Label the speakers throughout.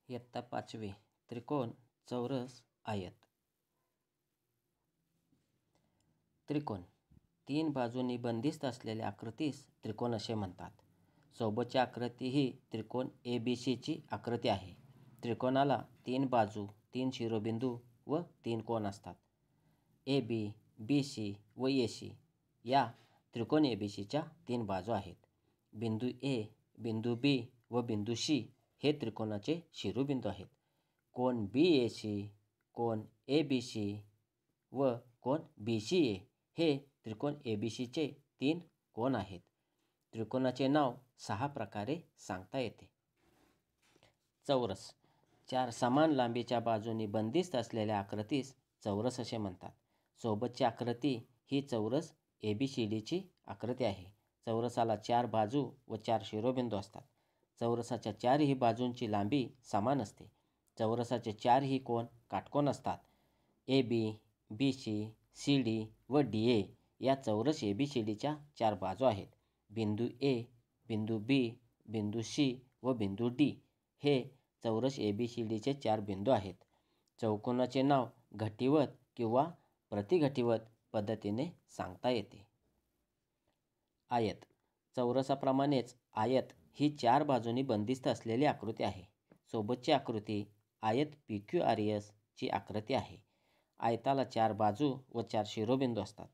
Speaker 1: इयत्ता 5वी त्रिकोण, चौरस, आयत. त्रिकोण तीन बाजूंनी बंदिस्त असलेल्या आकृतीस त्रिकोण असे म्हणतात. सोबतची आकृती ही त्रिकोण ABCची आकृती आहे. त्रिकोणाला तीन बाजू, तीन शिरोबिंदू व तीन कोन असतात. AB, BC व AC या त्रिकोण ABCच्या तीन बाजू आहेत. बिंदू A, बिंदू B व बिंदू C हे त्रिकोणाचे शिरोबिंदू आहेत. कोन BAC, कोन ABC व कोन BCA हे त्रिकोण ABCचे तीन कोन आहेत. त्रिकोणाचे नाव 6 प्रकारे सांगता येते. चौरस चार समान लांबीच्या बाजूंनी बंदिस्त असलेल्या आकृतीस चौरस असे म्हणतात. सोबतची आकृती ही चौरस ABCDची आकृती आहे. चौरसाला 4 बाजू व 4 शिरोबिंदू असतात. चौरसाच्या चारही बाजूंची लांबी समान असते. चौरसाचे चारही कोन काटकोन असतात. AB, BC, CD व DA या चौरस ABCDच्या 4 बाजू आहेत. बिंदू A, बिंदू B, बिंदू C व बिंदू D हे चौरस ABCDचे 4 बिंदू आहेत. चौकोनाचे नाव घटीवत किंवा प्रतिघटीवत पद्धतीने सांगता येते. आयत चौरसाप्रमाणेच आयत ही 4 बाजूंनी बंदिस्त असलेली आकृती आहे. सोबतची आकृती आयत PQRS ची आकृती आहे. आयताला 4 बाजू व 4 शिरोबिंदू असतात.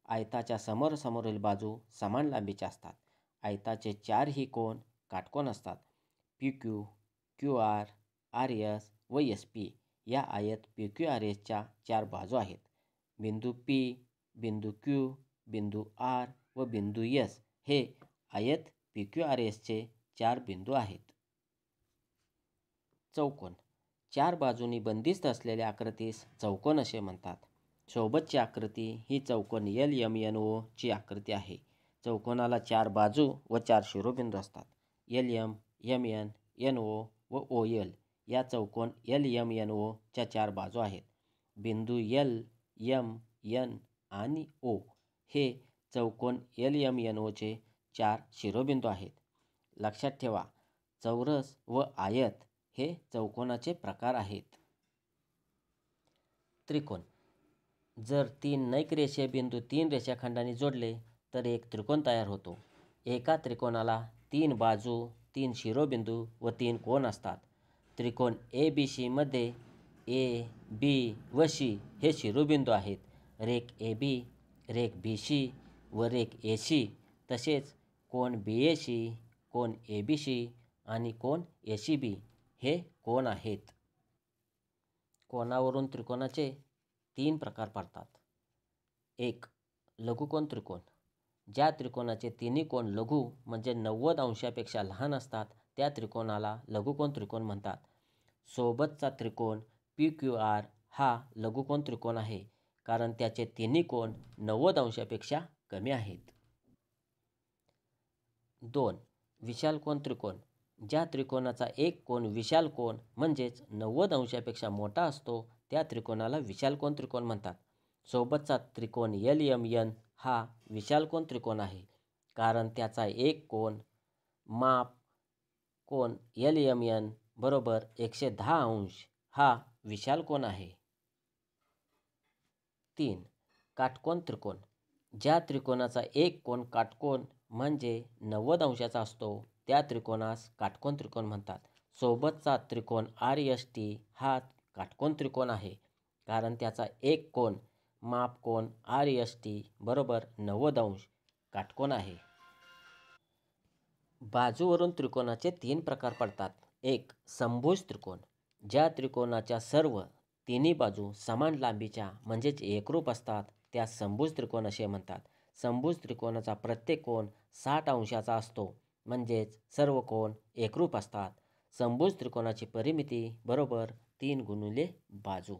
Speaker 1: आयताच्या समोरासमोरील बाजू समान लांबीच्या असतात. आयताचे चारही कोन काटकोन असतात. PQ, QR, RS व SP या आयत PQRSच्या 4 बाजू आहेत. बिंदू P, बिंदू Q, बिंदू R व बिंदू S हे आयत PQRSचे 4 बिंदू आहेत. चौकोन 4 बाजूंनी बंदिस्त असलेल्या आकृतीस चौकोन असे म्हणतात. सोबतची आकृती ही चौकोन LMNO ची आकृती आहे. चौकोनाला 4 बाजू व 4 शिरोबिंदू असतात. LM, MN, NO व OL या चौकोन LMNO च्या 4 बाजू आहेत. बिंदू L, M, N आणि O हे चौकोन LMNO चे 4 शिरोबिंदू आहेत. लक्षात ठेवा, चौरस व आयत हे चौकोनाचे प्रकार आहेत. त्रिकोण जर 3 नैकरेषीय बिंदू 3 रेषाखंडांनी जोडले तर एक त्रिकोण तयार होतो. एका त्रिकोणाला 3 बाजू, 3 शिरोबिंदू व 3 कोन असतात. त्रिकोण ABC मध्ये A, B व C हे शिरोबिंदू आहेत. रेख AB, रेख BC व रेख AC तसेच कोन BAC, कोन ABC आणि कोन ACB हे कोन आहेत. कोनावरून त्रिकोणाचे 3 प्रकार पडतात. 1. लघुकोन त्रिकोण. ज्या त्रिकोणाचे तिन्ही कोन लघु म्हणजे 90 अंशापेक्षा लहान असतात त्या त्रिकोणाला लघुकोन त्रिकोण म्हणतात. सोबतचा त्रिकोण PQR हा लघुकोन त्रिकोण आहे कारण त्याचे तिन्ही कोन 90 अंशापेक्षा कमी आहेत. 2. विशाल कोन त्रिकोण. ज्या त्रिकोणाचा एक कोन विशाल कोन म्हणजेच 90 अंशापेक्षा मोठा असतो त्या त्रिकोणाला विशाल कोन त्रिकोण म्हणतात. सोबतचा त्रिकोण LMN हा विशाल कोन त्रिकोण आहे कारण त्याचा एक कोन माप कोन LMN बरोबर 110 अंश हा विशाल कोन आहे. 3. काटकोन त्रिकोण. ज्या त्रिकोणाचा एक कोन काटकोन म्हणजे 90 अंशाचा असतो त्या त्रिकोणास काटकोन त्रिकोण म्हणतात. सोबतचा त्रिकोण RST हा काटकोन त्रिकोण आहे कारण त्याचा एक कोन माप कोन RST बरोबर 90 अंश काटकोन आहे. बाजूवरून त्रिकोणाचे 3 प्रकार पडतात. 1. समभुज त्रिकोण. ज्या त्रिकोणाच्या सर्व तिन्ही बाजू समान लांबीच्या म्हणजेच एकरूप असतात त्यास समभुज त्रिकोण असे म्हणतात. समभुज त्रिकोणाचा प्रत्येक कोन 60 अंशाचा असतो म्हणजेच सर्व कोन एकरूप असतात. समभुज त्रिकोणाची परिमिती बरोबर 3 गुणिले बाजू.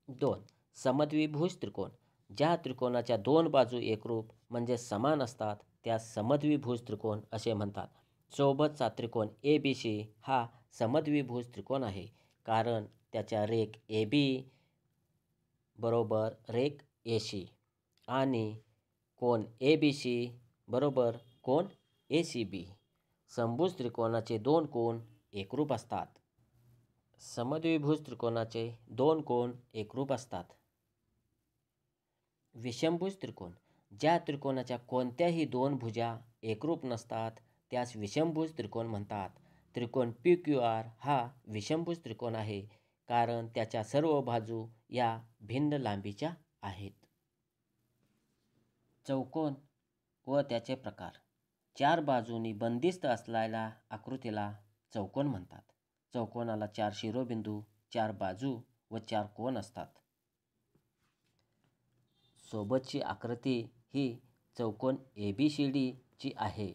Speaker 1: 2. समद्विभुज त्रिकोण. ज्या त्रिकोणाच्या 2 बाजू एकरूप म्हणजे समान असतात त्यास समद्विभुज त्रिकोण असे म्हणतात. सोबतचा त्रिकोण ABC हा समद्विभुज त्रिकोण आहे कारण त्याच्या रेख AB बरोबर रेख AC आणि कोन ABC बरोबर कोन ACB. समभुज त्रिकोणाचे 2 कोन एकरूप असतात. समद्विभुज त्रिकोणाचे दोन कोन एकरूप असतात. विषमभुज त्रिकोण. ज्या त्रिकोणाच्या कोणत्याही दोन भुजा एकरूप नसतात त्यास विषमभुज त्रिकोण म्हणतात. त्रिकोण PQR हा विषमभुज त्रिकोण आहे कारण त्याच्या सर्व बाजू या भिन्न लांबीच्या आहेत. चौकोन व त्याचे प्रकार. चार बाजूंनी बंदिस्त असलेल्या आकृतीला चौकोन म्हणतात. चौकोनाला 4 शिरोबिंदू, 4 बाजू व 4 कोन असतात. सोबतची आकृती ही चौकोन ABCD ची आहे.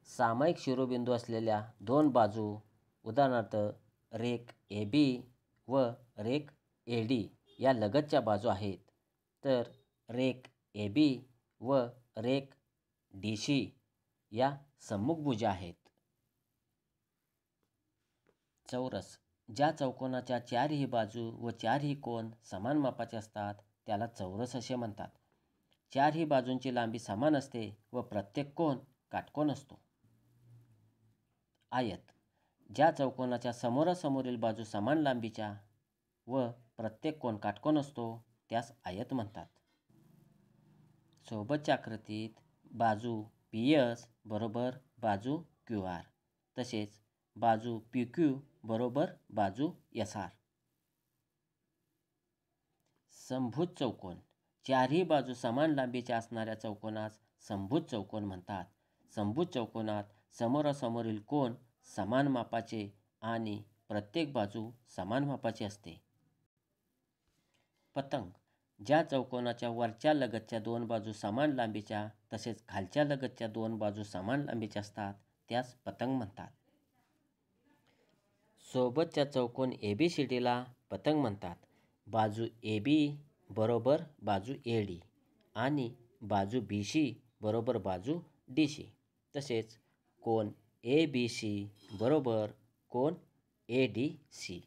Speaker 1: सामायिक शिरोबिंदू असलेल्या दोन बाजू उदाहरणार्थ रेख AB व रेख AD या लगतच्या बाजू आहेत, तर रेख AB व रेख DC या सम्मुखभुजा आहेत. चौरस. ज्या चौकोनाच्या चारही बाजू व चारही कोन समान मापाचे असतात त्याला चौरस असे म्हणतात. चारही बाजूंची लांबी समान असते व प्रत्येक कोन काटकोन असतो. आयत. ज्या चौकोनाच्या समोरासमोरील बाजू समान लांबीच्या व प्रत्येक कोन काटकोन असतो त्यास आयत म्हणतात. सोबतच्या आकृतीत बाजू PS बरोबर बाजू QR तसेच बाजू PQ बरोबर बाजू SR. समभुज चौकोन. चारही बाजू समान लांबीच्या असणाऱ्या चौकोनास समभुज चौकोन म्हणतात. समभुज चौकोनात समोरासमोरील कोन समान मापाचे आणि प्रत्येक बाजू समान मापाची असते. पतंग. ज्या चौकोनाच्या वरच्या लगतच्या दोन बाजू समान लांबीच्या तसेच खालच्या लगतच्या दोन बाजू समान लांबीच्या असतात त्यास पतंग म्हणतात. सोबतच्या चौकोन ABCDला पतंग म्हणतात. बाजू AB बरोबर बाजू AD आणि बाजू BC बरोबर बाजू DC तसेच कोन ABC बरोबर कोन ADC.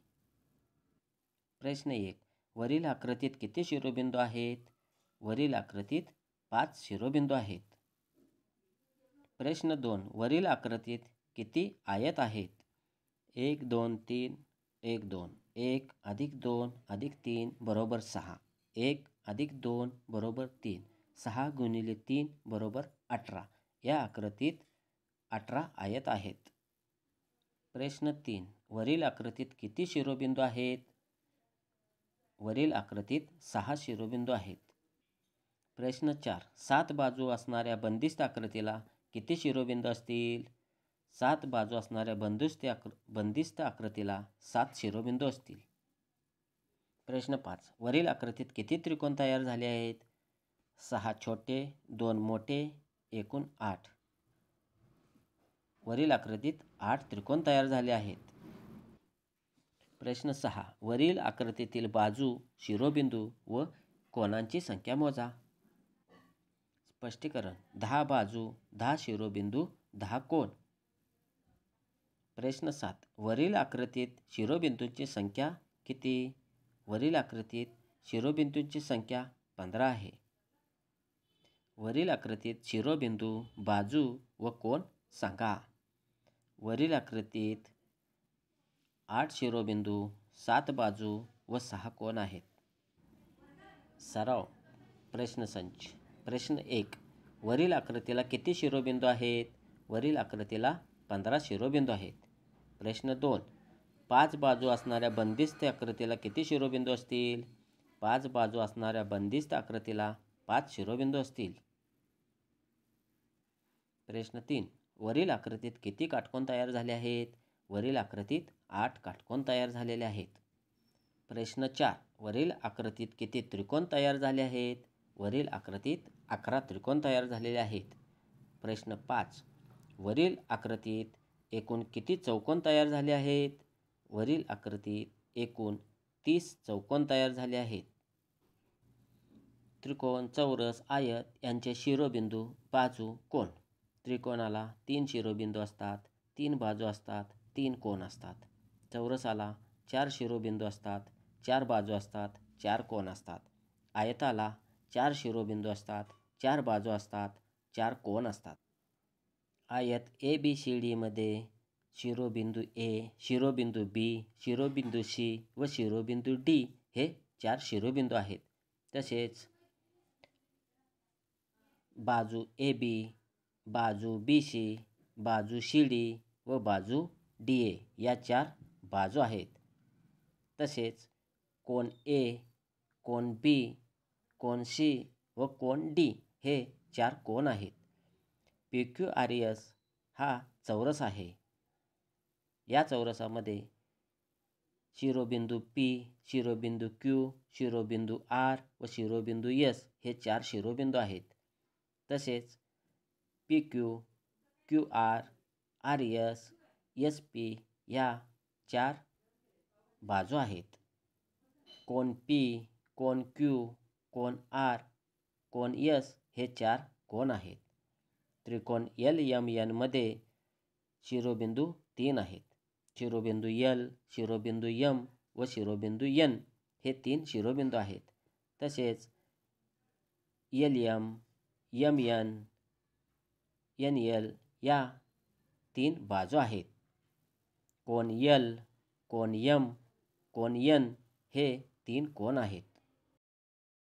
Speaker 1: प्रश्न 1. वरील आकृतीत किती शिरोबिंदू आहेत? वरील आकृतीत 5 शिरोबिंदू आहेत. प्रश्न 2. वरील आकृतीत किती आयत आहेत? 1 2 3 1 2 1 अधिक 2 अधिक 3 बरोबर 6. 1 अधिक 2 बरोबर 3. 6 गुणिले 3 बरोबर 18. या आकृतीत 18 आयत आहेत. प्रश्न 3. वरील आकृतीत किती शिरोबिंदू आहेत? वरील आकृतीत 6 शिरोबिंदू आहेत. प्रश्न 4. 7 बाजू असणाऱ्या बंदिस्त आकृतीला किती शिरोबिंदू असतील? 7 बाजू असणाऱ्या बंदिस्त आकृतीला 7 शिरोबिंदू असतील. प्रश्न 5. वरील आकृतीत किती त्रिकोण तयार झाले आहेत? 6 छोटे, 2 मोठे, एकूण 8. वरील आकृतीत 8 त्रिकोण तयार झाले आहेत. प्रश्न 6. वरील आकृतीतील बाजू, शिरोबिंदू व कोनांची संख्या मोजा. स्पष्टीकरण. 10 बाजू, 10 शिरोबिंदू, 10 कोन. प्रश्न 7. वरील आकृतीत शिरोबिंदूंची संख्या किती? वरील आकृतीत शिरोबिंदूंची संख्या 15 आहे. वरील आकृतीत शिरोबिंदू, बाजू व कोन सांगा. वरील आकृतीत 8 शिरोबिंदू, 7 बाजू व 6 कोन आहेत. सराव प्रश्नसंच. प्रश्न 1. वरील आकृतीला किती शिरोबिंदू आहेत? वरील आकृतीला 15 शिरोबिंदू आहेत. प्रश्न 2. 5 बाजू असणाऱ्या बंदिस्त आकृतीला किती शिरोबिंदू असतील? 5 बाजू असणाऱ्या बंदिस्त आकृतीला 5 शिरोबिंदू असतील. प्रश्न 3. वरील आकृतीत किती काटकोन तयार झाले आहेत? वरील आकृतीत 8 काटकोन तयार झालेले आहेत. प्रश्न 4. वरील आकृतीत किती त्रिकोण तयार झाले आहेत? वरील आकृतीत 11 त्रिकोण तयार झालेले आहेत. प्रश्न 5. वरील आकृतीत एकूण किती चौकोन तयार झाले आहेत? वरील आकृतीत एकूण 30 चौकोन तयार झाले आहेत. त्रिकोण, चौरस, आयत यांचे शिरोबिंदू, बाजू, कोन. त्रिकोणाला 3 शिरोबिंदू असतात, 3 बाजू असतात, 3 कोन असतात. चौरसाला 4 शिरोबिंदू असतात, 4 बाजू असतात, 4 कोन असतात. आयताला 4 शिरोबिंदू असतात, 4 बाजू असतात, 4 कोन असतात. आयत ABCD मध्ये शिरोबिंदू ए, शिरोबिंदू बी, शिरोबिंदू सी व शिरोबिंदू डी हे 4 शिरोबिंदू आहेत. तसेच बाजू ए बी, बाजू बी सी, बाजू सी डी व बाजू डी ए या 4 बाजू आहेत. तसेच कोन ए, कोन बी, कोन सी व कोन डी हे 4 कोन आहेत. PQRS हा चौरस आहे. या चौरसामध्ये शिरोबिंदू P, शिरोबिंदू Q, शिरोबिंदू R व शिरोबिंदू S हे 4 शिरोबिंदू आहेत. तसेच PQ, QR, RS, SP या 4 बाजू आहेत. कोन P, कोन Q, कोन R, कोन S हे 4 कोन आहेत. त्रिकोण LMN मध्ये शिरोबिंदू 3 आहेत. शिरोबिंदू L, शिरोबिंदू M व शिरोबिंदू N हे 3 शिरोबिंदू आहेत. तसेच LM, MN, NL या 3 बाजू आहेत. कोन L, कोन M, कोन N हे 3 कोन आहेत.